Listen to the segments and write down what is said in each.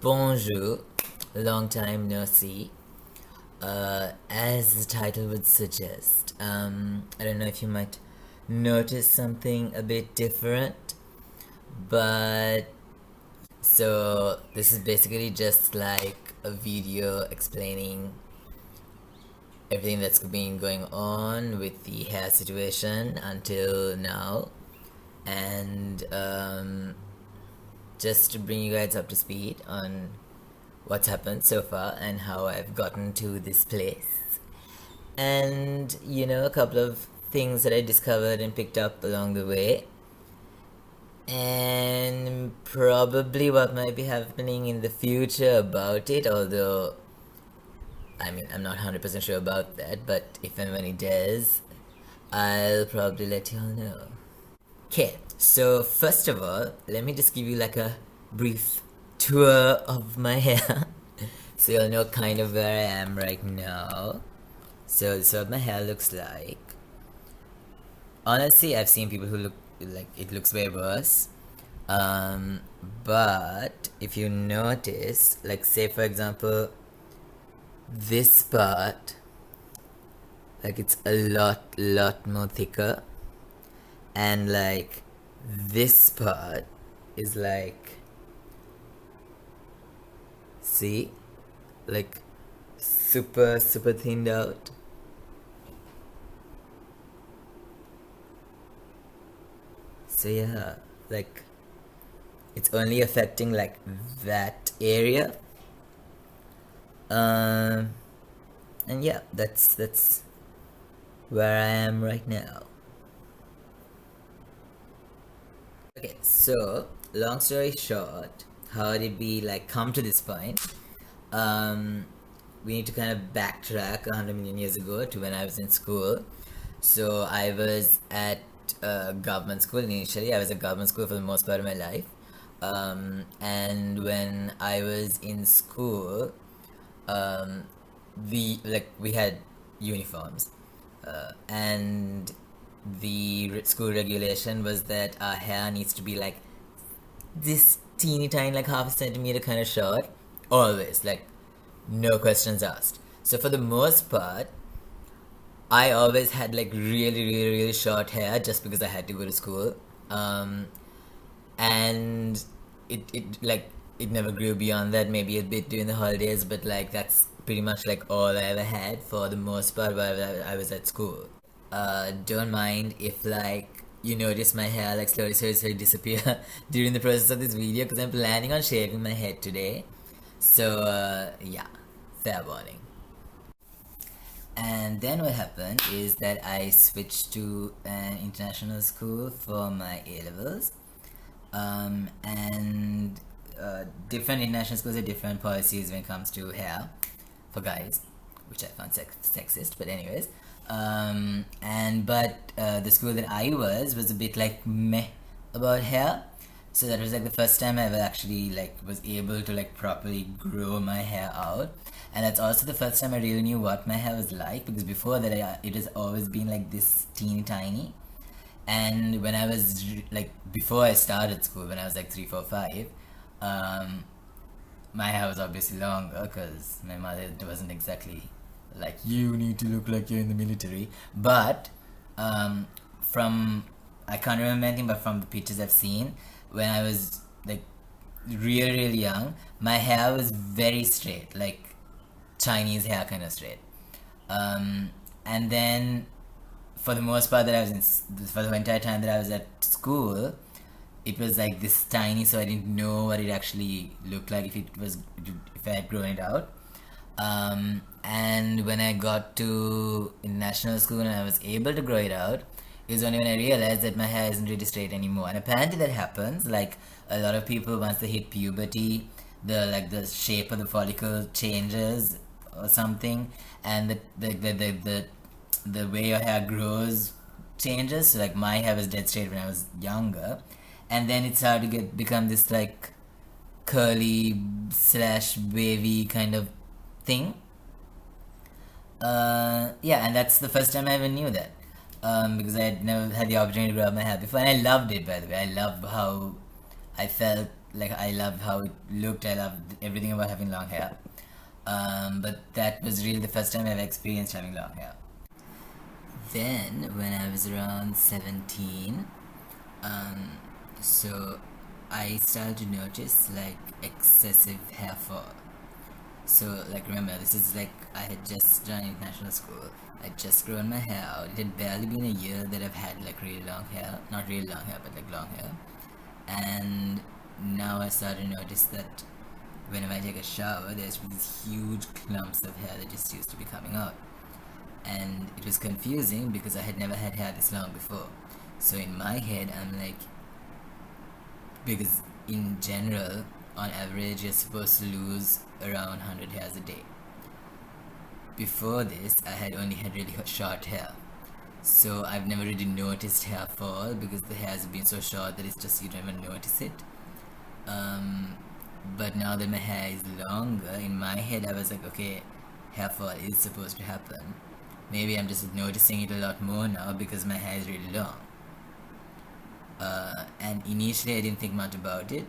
Bonjour, long time no see. As the title would suggest, I don't know if you might notice something a bit different, but so this is basically just like a video explaining everything that's been going on with the hair situation until now, and just to bring you guys up to speed on what's happened so far and how I've gotten to this place. And, a couple of things that I discovered and picked up along the way. And probably what might be happening in the future about it, although, I'm not 100% sure about that, but if and when it does, I'll probably let y'all know. Okay, so first of all, let me just give you like a brief tour of my hair so you'll know kind of where I am right now. So this is what my hair looks like. Honestly, I've seen people who look like it looks way worse. But if you notice, like say for example, this part, like it's a lot more thicker, and like this part is like, see, like super thinned out. So yeah, like it's only affecting like that area. Um, and yeah, that's where I am right now. Okay, so long story short, how did we like come to this point? Um, we need to kind of backtrack 100 million years ago to when I was in school. So I was at government school initially. I was at government school for the most part of my life. And when I was in school, um, we had uniforms, and the school regulation was that our hair needs to be like this teeny tiny, like half a centimeter kind of short, always, like no questions asked. So for the most part, I always had like really short hair just because I had to go to school. Um, and it like it never grew beyond that, maybe a bit during the holidays, but like that's pretty much like all I ever had for the most part while I was at school. Don't mind if like you notice my hair like slowly disappear during the process of this video because I'm planning on shaving my head today. So yeah, fair warning. And then what happened is that I switched to an international school for my A levels. And different international schools have different policies when it comes to hair for guys, which I found sexist. But anyways, but the school that I was a bit like meh about hair. So that was like the first time I ever actually like was able to like properly grow my hair out, and that's also the first time I really knew what my hair was like, because before that it has always been like this teeny tiny. And when I was like before I started school, when I was like 3, 4, 5, um, my hair was obviously longer because my mother wasn't exactly like you need to look like you're in the military. But from I can't remember anything, but from the pictures I've seen when I was like really young, my hair was very straight, like Chinese hair kind of straight. And then for the most part that I was for the entire time that I was at school, it was like this tiny, so I didn't know what it actually looked like if I had grown it out. And when I got to international school and I was able to grow it out, it was only when I realized that my hair isn't really straight anymore. And apparently that happens. Like a lot of people, once they hit puberty, the shape of the follicle changes or something, and the way your hair grows changes. So like my hair was dead straight when I was younger, and then it started to become this like curly slash wavy kind of thing. Yeah, and that's the first time I ever knew that. Because I had never had the opportunity to grow out my hair before, and I loved it, by the way. I loved how I felt like I loved how it looked. I loved everything about having long hair. But that was really the first time I ever experienced having long hair. Then, when I was around 17, um, so I started to notice like excessive hair fall. So, like, remember, this is like I had just done international school. I'd just grown my hair out. It had barely been a year that I've had like really long hair. Not really long hair, but like long hair. And now I started to notice that whenever I take a shower, there's these huge clumps of hair that just used to be coming out. And it was confusing because I had never had hair this long before. So in my head, I'm like, because in general, on average, you're supposed to lose around 100 hairs a day. Before this, I had only had really short hair. So I've never really noticed hair fall because the hair has been so short that it's just you don't even notice it. But now that my hair is longer, in my head I was like, okay, hair fall is supposed to happen. Maybe I'm just noticing it a lot more now because my hair is really long. And initially I didn't think much about it.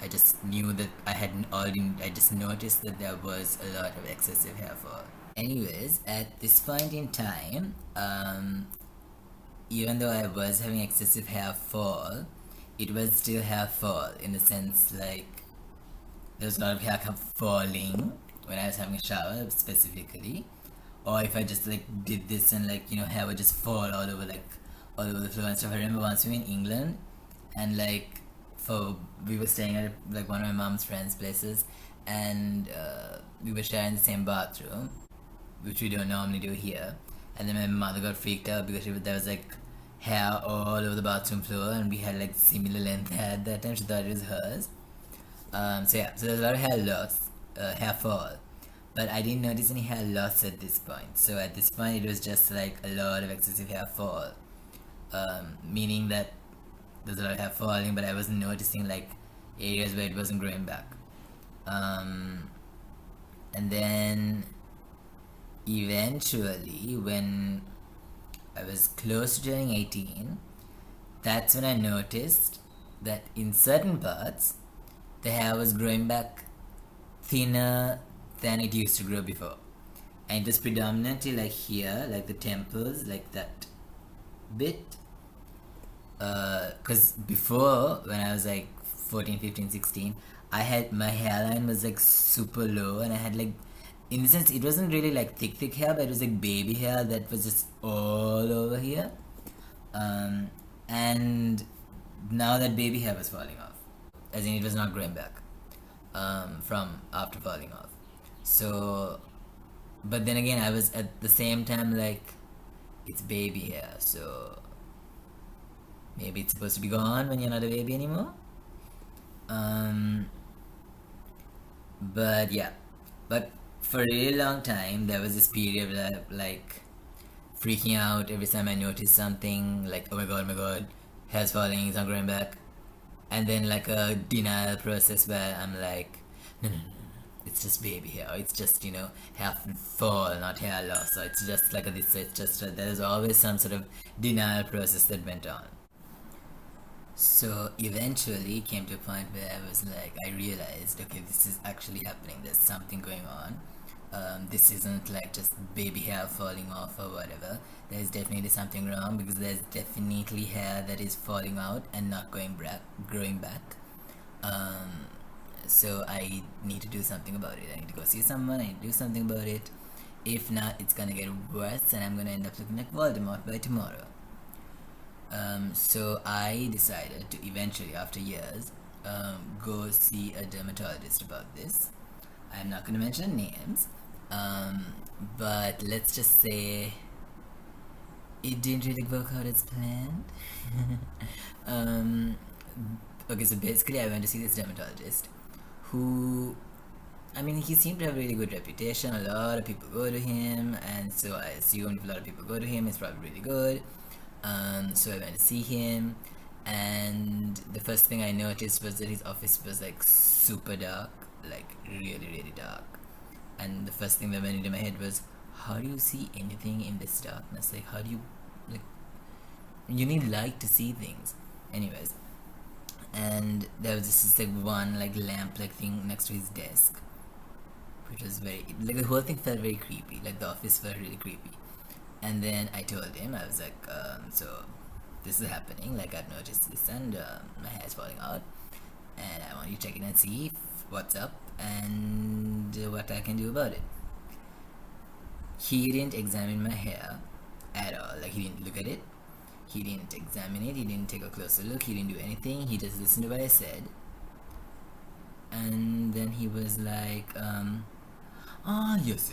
I just knew that I just noticed that there was a lot of excessive hair fall. Anyways, at this point in time, even though I was having excessive hair fall, it was still hair fall in the sense like there was a lot of hair falling when I was having a shower specifically, or if I just like did this and like hair would just fall all over the floor and stuff. I remember once we were in England, and like we were staying at like one of my mom's friends' places, and we were sharing the same bathroom, which we don't normally do here. And then my mother got freaked out because there was like hair all over the bathroom floor, and we had like similar length hair at that time. She thought it was hers. So yeah, so there's a lot of hair loss, hair fall, but I didn't notice any hair loss at this point. So at this point, it was just like a lot of excessive hair fall, meaning that there's a lot of hair falling, but I wasn't noticing like areas where it wasn't growing back. And then eventually, when I was close to turning 18, that's when I noticed that in certain parts, the hair was growing back thinner than it used to grow before. And it was predominantly like here, like the temples, like that bit. Because before, when I was like 14, 15, 16, I had my hairline was like super low, and I had like, in the sense, it wasn't really like thick hair, but it was like baby hair that was just all over here. And now that baby hair was falling off, as in it was not growing back from after falling off. So, but then again, I was at the same time like, it's baby hair, so maybe it's supposed to be gone when you're not a baby anymore. But yeah, but for a really long time, there was this period of like freaking out every time I noticed something like, oh my god, hair's falling, it's not growing back. And then like a denial process where I'm like, no, it's just baby hair. It's just, hair fall, not hair loss. So it's just like this. So it's just, there's always some sort of denial process that went on. So eventually it came to a point where I realized, okay, this is actually happening. There's something going on. This isn't like just baby hair falling off or whatever. There's definitely something wrong because there's definitely hair that is falling out and not growing back. So I need to do something about it. I need to go see someone. I need to do something about it. If not, it's gonna get worse, and I'm gonna end up looking like Voldemort by tomorrow. So I decided to eventually, after years, go see a dermatologist about this. I'm not going to mention names, but let's just say it didn't really work out as planned. Okay, so basically, I went to see this dermatologist who, I mean, he seemed to have a really good reputation. A lot of people go to him, and so I assumed if a lot of people go to him, it's probably really good. So I went to see him, and the first thing I noticed was that his office was like super dark, like really, really dark. And the first thing that went into my head was, how do you see anything in this darkness? Like, how do you, like, you need light to see things. Anyways, and there was this like one like lamp like thing next to his desk, which was very like the whole thing felt very creepy. Like the office felt really creepy. And then I told him, I was like, so this is happening. Like I've noticed this, and my hair is falling out, and I want you to check it and see what's up and what I can do about it. He didn't examine my hair at all. Like he didn't look at it. He didn't examine it. He didn't take a closer look. He didn't do anything. He just listened to what I said. And then he was like, yes.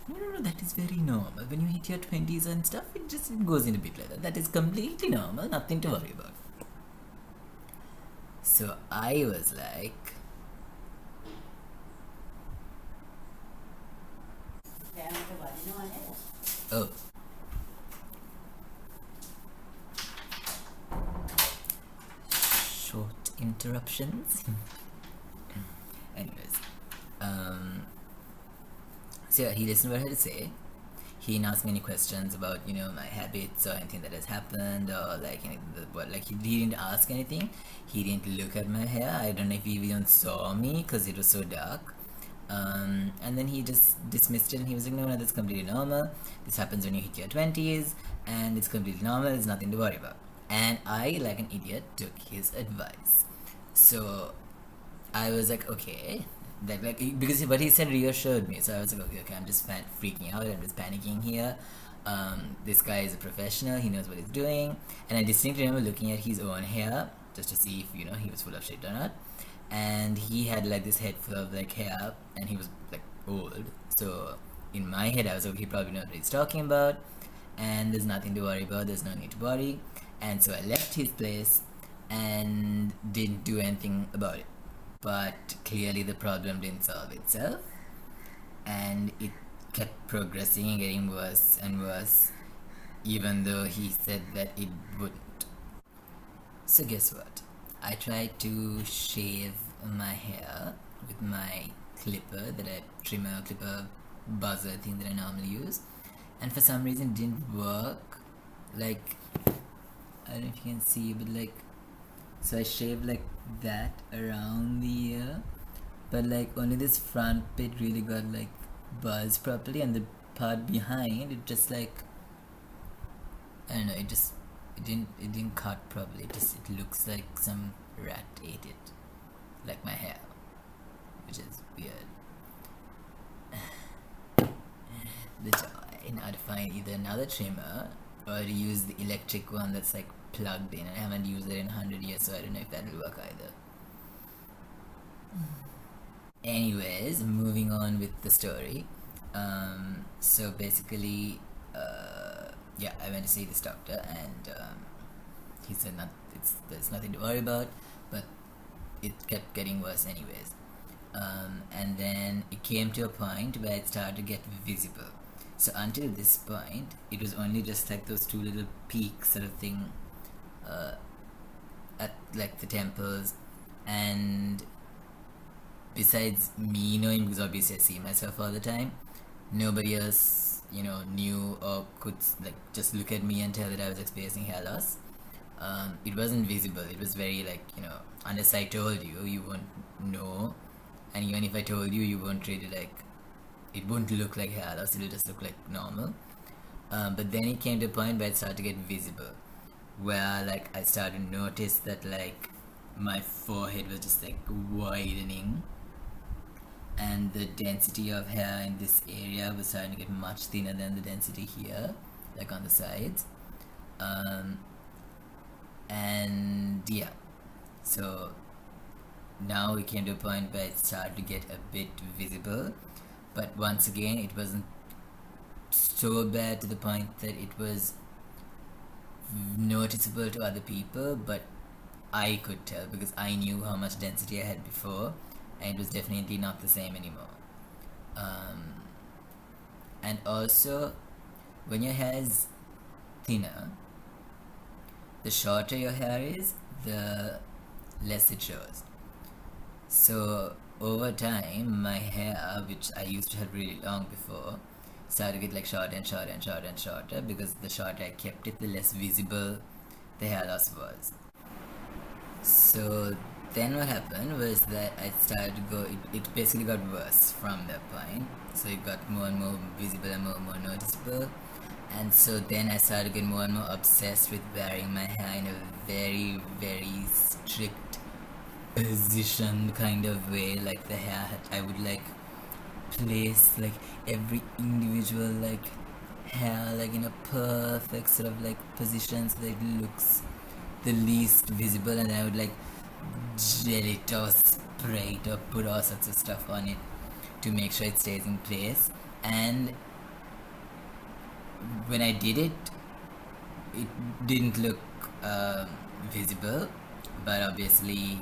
No, that is very normal. When you hit your 20s and stuff, it goes in a bit like that. That is completely normal. Nothing to worry about. So I was like, oh. Short interruptions. Anyways, so yeah, he listened to what I had to say. He didn't ask me any questions about my habits or anything that has happened, or like what, like he didn't ask anything. He didn't look at my hair. I don't know if he even saw me because it was so dark. And then he just dismissed it, and he was like, no, that's completely normal. This happens when you hit your 20s, and it's completely normal. There's nothing to worry about. And I, like an idiot, took his advice. So I was like, okay, that like because what he said reassured me. So I was like, okay, I'm just freaking out. I'm just panicking here. This guy is a professional. He knows what he's doing. And I distinctly remember looking at his own hair just to see if he was full of shit or not. And he had like this head full of like hair, and he was like old. So in my head, I was like, he probably knows what he's talking about, and there's nothing to worry about. There's no need to worry. And so I left his place and didn't do anything about it. But clearly the problem didn't solve itself, and it kept progressing and getting worse and worse, even though he said that it wouldn't. So guess what? I tried to shave my hair with my clipper, clipper buzzer thing that I normally use, and for some reason it didn't work. Like, I don't know if you can see, but like, so I shaved like that around the ear, but like only this front bit really got like buzzed properly, and the part behind it just like, I don't know, it didn't cut properly. It looks like some rat ate it, like my hair, which is weird. The joy now to find either another trimmer or to use the electric one that's like plugged in. I haven't used it in 100 years, so I don't know if that will work either. Anyways, moving on with the story. So basically, yeah, I went to see this doctor, and he said there's nothing to worry about, but it kept getting worse anyways. And then it came to a point where it started to get visible. So until this point, it was only just like those two little peaks sort of thing at like the temples, and besides me knowing, because obviously I see myself all the time, nobody else knew or could like just look at me and tell that I was experiencing hair loss. It wasn't visible. It was very like unless I told you, you won't know, and even if I told you, you won't really like, it wouldn't look like hair loss. It'll just look like normal. But then it came to a point where it started to get visible, where like I started to notice that like my forehead was just like widening, and the density of hair in this area was starting to get much thinner than the density here, like on the sides. And yeah, so now we came to a point where it started to get a bit visible, but once again it wasn't so bad to the point that it was noticeable to other people, but I could tell because I knew how much density I had before, and it was definitely not the same anymore. And also, when your hair is thinner, the shorter your hair is, the less it shows. So over time, my hair, which I used to have really long before, started to get like shorter and shorter and shorter and shorter, because the shorter I kept it, the less visible the hair loss was. So then what happened was that I started to go, it basically got worse from that point. So it got more and more visible and more and more noticeable. And so then I started getting more and more obsessed with wearing my hair in a very, very strict positioned kind of way. Like the hair, I would like place like every individual like hair like in a perfect sort of like position so that it looks the least visible, and I would like gel it or spray it or put all sorts of stuff on it to make sure it stays in place. And when I did it, it didn't look visible, but obviously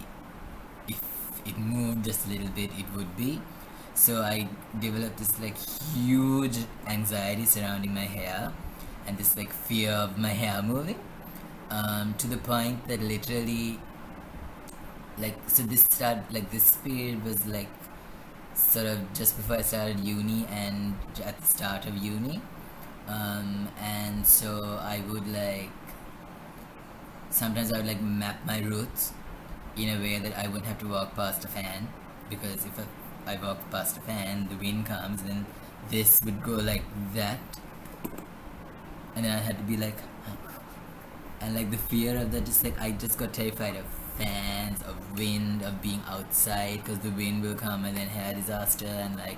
if it moved just a little bit it would be. So I developed this like huge anxiety surrounding my hair and this like fear of my hair moving, to the point that literally like, so this period was like sort of just before I started uni and at the start of uni. And so I would like sometimes I would like map my routes in a way that I wouldn't have to walk past a fan, because if I walk past a fan, the wind comes, then this would go like that, and then I had to be like, and like the fear of that, just like I just got terrified of fans, of wind, of being outside because the wind will come and then hair disaster and like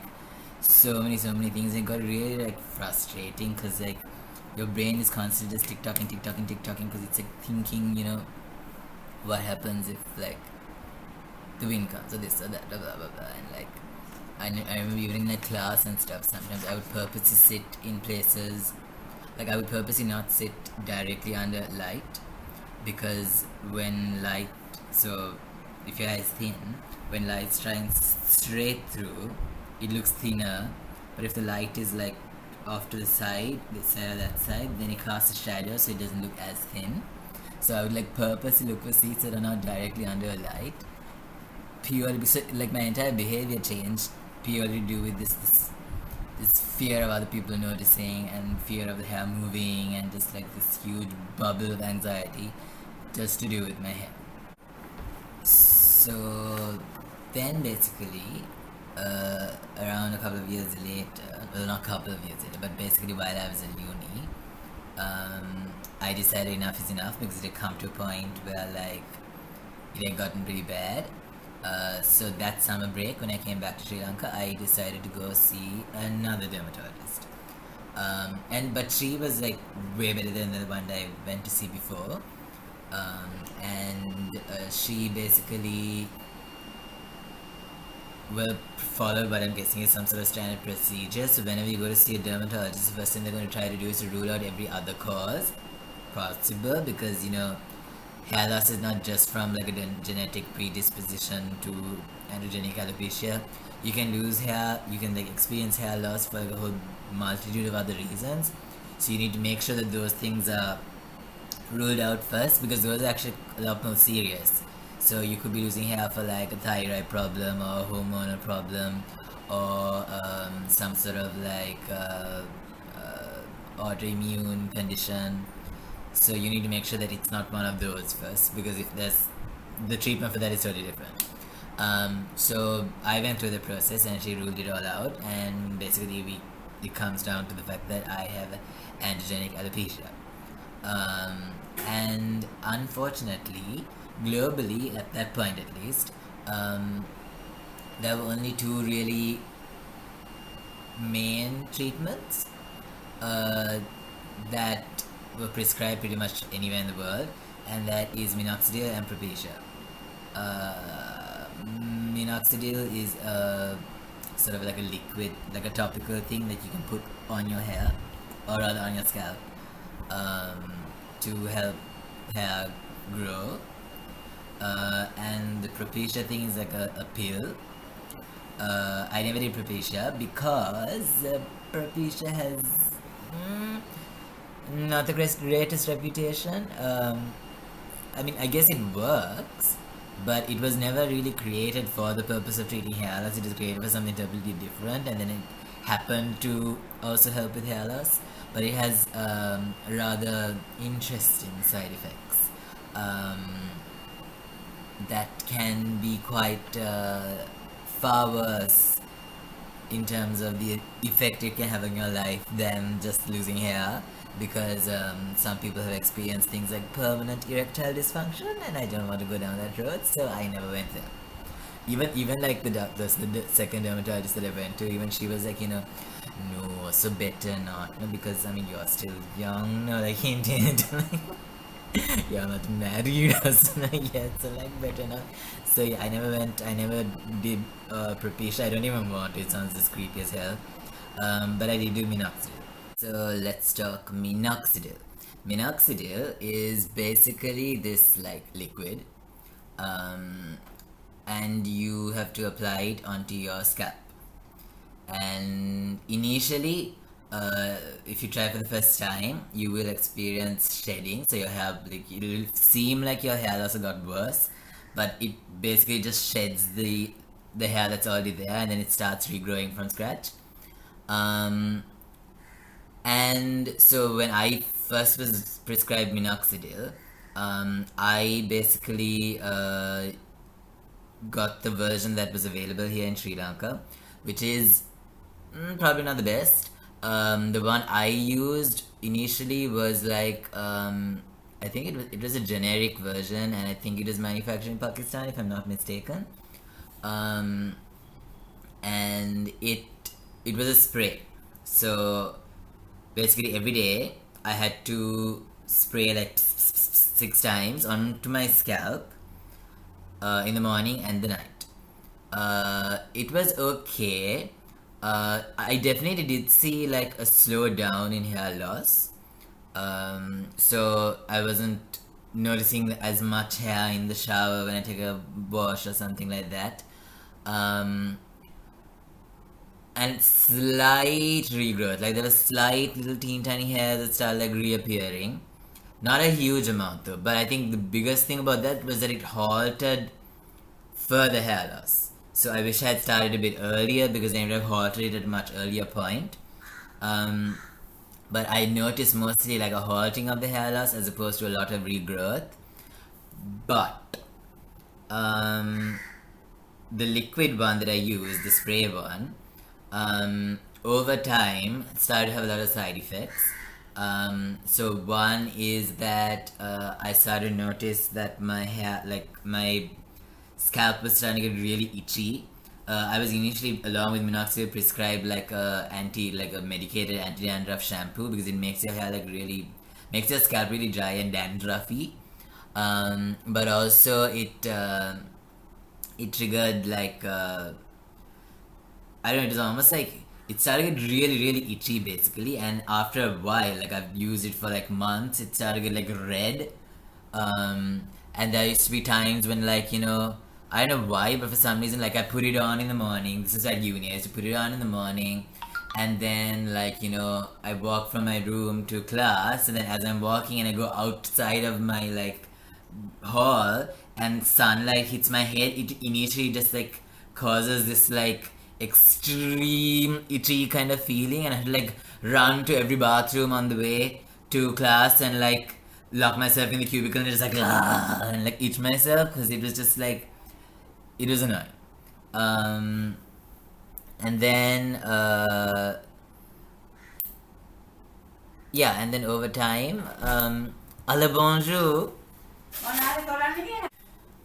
so many things. It got really like frustrating because like your brain is constantly just tick-tocking because it's like thinking, what happens if like the wind comes or this or that, blah blah blah, blah. And like I remember even in like class and stuff, sometimes I would purposely sit in places, like I would purposely not sit directly under light, because when light, so if your eye is thin, when light's trying straight through, it looks thinner, but if the light is like off to the side, this side or that side, then it casts a shadow so it doesn't look as thin. So I would like purposely look for seats that are not directly under a light, purely because like my entire behavior changed purely to do with this fear of other people noticing and fear of the hair moving and just like this huge bubble of anxiety just to do with my hair. So then basically, around a couple of years later, well, not a couple of years later, but basically while I was at uni, I decided enough is enough, because it had come to a point where like it had gotten pretty bad. So that summer break, when I came back to Sri Lanka, I decided to go see another dermatologist. But she was like way better than the one that I went to see before. And she basically will follow what I'm guessing is some sort of standard procedure. So whenever you go to see a dermatologist, the first thing they're going to try to do is to rule out every other cause possible, because hair loss is not just from like a genetic predisposition to androgenic alopecia. You can lose hair, you can like experience hair loss for like a whole multitude of other reasons. So you need to make sure that those things are ruled out first, because those are actually a lot more serious. So you could be losing hair for like a thyroid problem or a hormonal problem, or some sort of like autoimmune condition. So you need to make sure that it's not one of those first, because if there's the treatment for that is totally different. So I went through the process and she ruled it all out, and basically it comes down to the fact that I have androgenic alopecia. And unfortunately, globally at that point at least, there were only two really main treatments that were prescribed pretty much anywhere in the world, and that is minoxidil and Propecia. Minoxidil is a sort of like a liquid, like a topical thing that you can put on your hair, or rather on your scalp, to help hair grow. And the Propecia thing is like a pill. I never did Propecia because Propecia has not the greatest reputation. I mean, I guess it works, but it was never really created for the purpose of treating hair loss. It was created for something totally different, and then it happened to also help with hair loss, but it has rather interesting side effects. that can be quite far worse in terms of the effect it can have on your life than just losing hair, because some people have experienced things like permanent erectile dysfunction, and I don't want to go down that road, so I never went there. Even like the second dermatologist that I went to, even she was like, no, so better not, no, because I mean you're still young, no, like hinted, like you're not married or something yet, so like better not. So yeah, I never did Propecia. I don't even want it. It sounds just creepy as hell. But I did do minoxidil. So let's talk minoxidil. Minoxidil is basically this like liquid, um, and you have to apply it onto your scalp. And initially, if you try for the first time, you will experience shedding. So your hair, like, it will seem like your hair loss got worse, but it basically just sheds the hair that's already there, and then it starts regrowing from scratch. Um, and so when I first was prescribed minoxidil, I basically got the version that was available here in Sri Lanka, which is probably not the best. The one I used initially was like I think it was a generic version, and I think it was manufactured in Pakistan, if I'm not mistaken. Um, and it was a spray. So basically every day I had to spray like 6 times onto my scalp, in the morning and the night. It was okay. I definitely did see like a slowdown in hair loss. So I wasn't noticing as much hair in the shower when I take a wash or something like that. Um, and slight regrowth, like there was slight little teeny tiny hair that started like reappearing. Not a huge amount though, but I think the biggest thing about that was that it halted further hair loss. So I wish I had started a bit earlier, because I would have halted it at a much earlier point. Um, but I noticed mostly like a halting of the hair loss as opposed to a lot of regrowth. But um, the liquid one that I used, the spray one, over time started to have a lot of side effects. So one is that I started to notice that my hair, like my scalp was starting to get really itchy. I was initially, along with minoxidil, prescribed like like a medicated anti-dandruff shampoo, because it makes your hair like really, makes your scalp really dry and dandruffy. But also it triggered like I don't know. It was almost like it started to get really, really itchy, basically. And after a while, like I've used it for like months, it started to get like red. And there used to be times when, like, I don't know why, but for some reason, like I put it on in the morning. This is at uni. I used to put it on in the morning, and then like I walk from my room to class, and then as I'm walking and I go outside of my like hall, and sunlight hits my head, it initially just like causes this like extreme itchy kind of feeling, and I had to like run to every bathroom on the way to class and like lock myself in the cubicle and just like and like itch myself, because it was just like it was annoying. Um, and then yeah, and then over time, à la bonjour.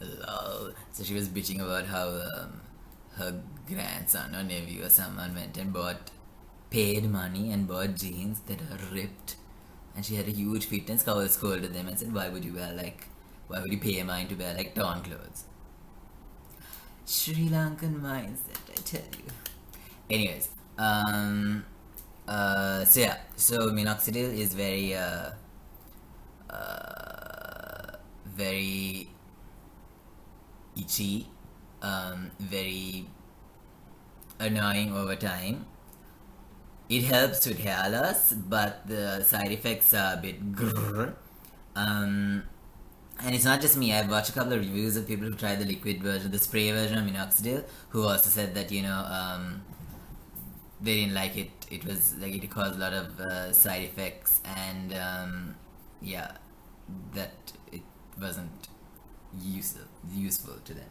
Lol. So she was bitching about how her grandson or nephew or someone went and paid money and bought jeans that are ripped, and she had a huge fit, and Scowl scolded them and said, why would you pay mine to wear like torn clothes? Sri Lankan mindset, I tell you. Anyways, so yeah, so minoxidil is very itchy, very annoying over time. It helps with hair loss, but the side effects are a bit grrr. And it's not just me. I've watched a couple of reviews of people who tried the liquid version, the spray version of minoxidil, who also said that they didn't like it. It was like it caused a lot of side effects, and yeah, that it wasn't useful. useful to them.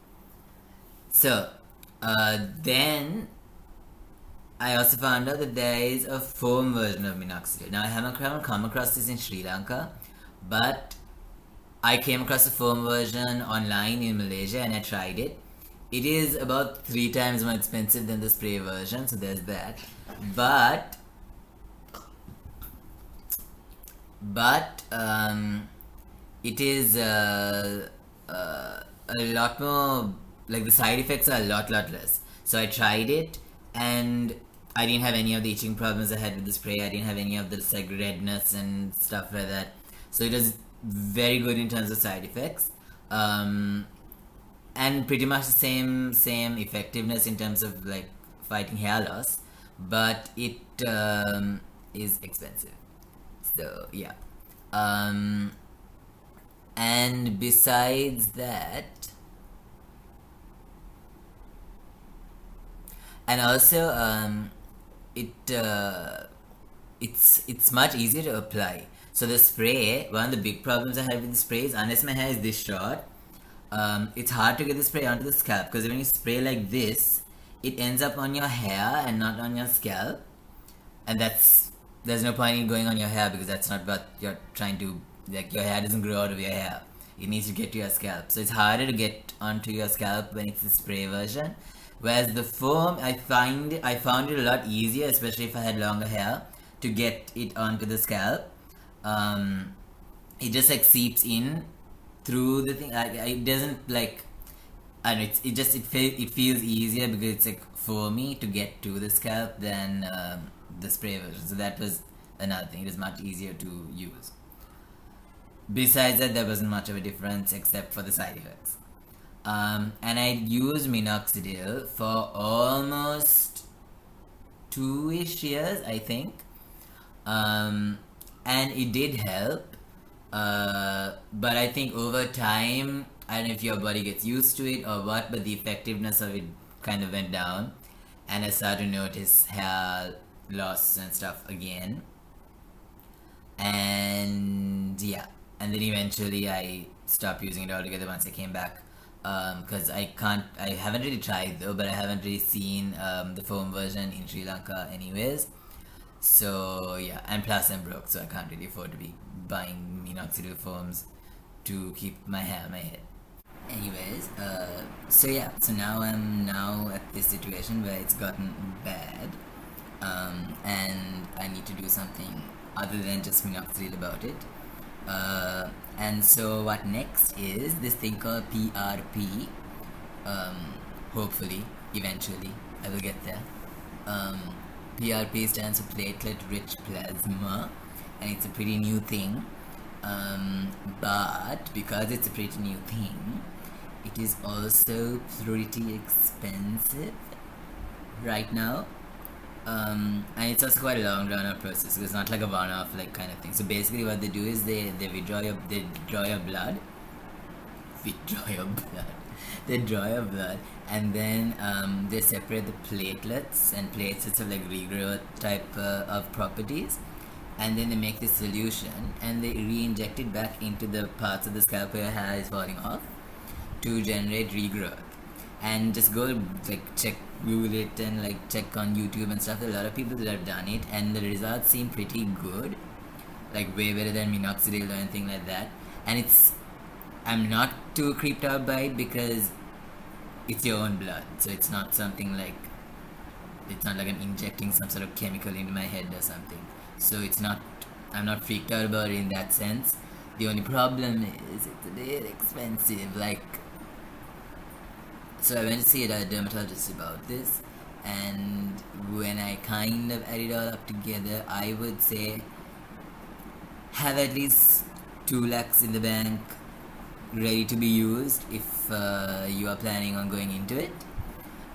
So then I also found out that there is a foam version of minoxidil. Now I haven't come across this in Sri Lanka, but I came across a foam version online in Malaysia and I tried it. It is about 3 times more expensive than the spray version, so there's that. But it is a lot more, like the side effects are a lot less. So I tried it and I didn't have any of the itching problems I had with the spray. I didn't have any of the like redness and stuff like that. So it was very good in terms of side effects. And pretty much the same effectiveness in terms of like fighting hair loss, but it is expensive. So yeah. And besides that, and also it's much easier to apply. So the spray, one of the big problems I have with the spray is unless my hair is this short, it's hard to get the spray onto the scalp because when you spray like this, it ends up on your hair and not on your scalp, and there's no point in going on your hair because that's not what you're trying to, like your hair doesn't grow out of your hair. It needs to get to your scalp. So it's harder to get onto your scalp when it's the spray version. Whereas the foam, I found it a lot easier, especially if I had longer hair, to get it onto the scalp. It just like seeps in through the thing. It doesn't like, and it feels easier because it's like foamy to get to the scalp than the spray version. So that was another thing. It was much easier to use. Besides that, there wasn't much of a difference except for the side effects. And I used minoxidil for almost 2-ish years, I think. And it did help. But I think over time, I don't know if your body gets used to it or what, but the effectiveness of it kind of went down. And I started to notice hair loss and stuff again. And yeah, and then eventually I stopped using it altogether once I came back. Because I haven't really tried though, but I haven't really seen the foam version in Sri Lanka anyways. So yeah, and plus I'm broke, so I can't really afford to be buying minoxidil foams to keep my hair on my head. Anyways, so yeah, so now I'm at this situation where it's gotten bad, and I need to do something other than just minoxidil about it. And so what next is this thing called PRP. Hopefully, eventually, I will get there. PRP stands for platelet-rich plasma, and it's a pretty new thing. But because it's a pretty new thing, it is also pretty expensive right now. And it's also quite a long drawn out process. It's not like a one-off like kind of thing. So basically, what they do is they draw your blood, they draw your blood, and then they separate the platelets, and platelets have like regrowth type of properties, and then they make this solution and they re-inject it back into the parts of the scalp where your hair is falling off to generate regrowth. And just go like Google it and like check on YouTube and stuff. There are a lot of people that have done it, and the results seem pretty good, like way better than minoxidil or anything like that. And I'm not too creeped out by it because it's your own blood, so it's not something like, it's not like I'm injecting some sort of chemical into my head or something. So I'm not freaked out about it in that sense. The only problem is it's a bit expensive. So I went to see a dermatologist about this, and when I kind of add it all up together, I would say have at least 2 lakhs in the bank ready to be used if you are planning on going into it,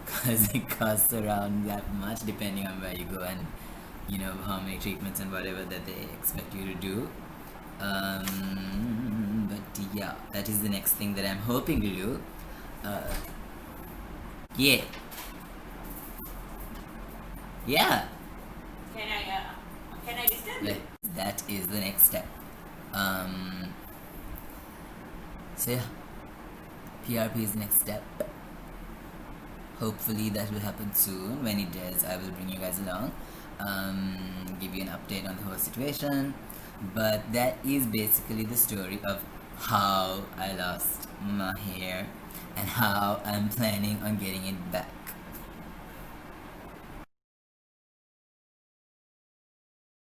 because it costs around that much depending on where you go and how many treatments and whatever that they expect you to do. But yeah, that is the next thing that I'm hoping to do. Yeah. Can I disturb you? That is the next step. So yeah, PRP is the next step. Hopefully that will happen soon. When it does, I will bring you guys along, give you an update on the whole situation. But that is basically the story of how I lost my hair and how I'm planning on getting it back.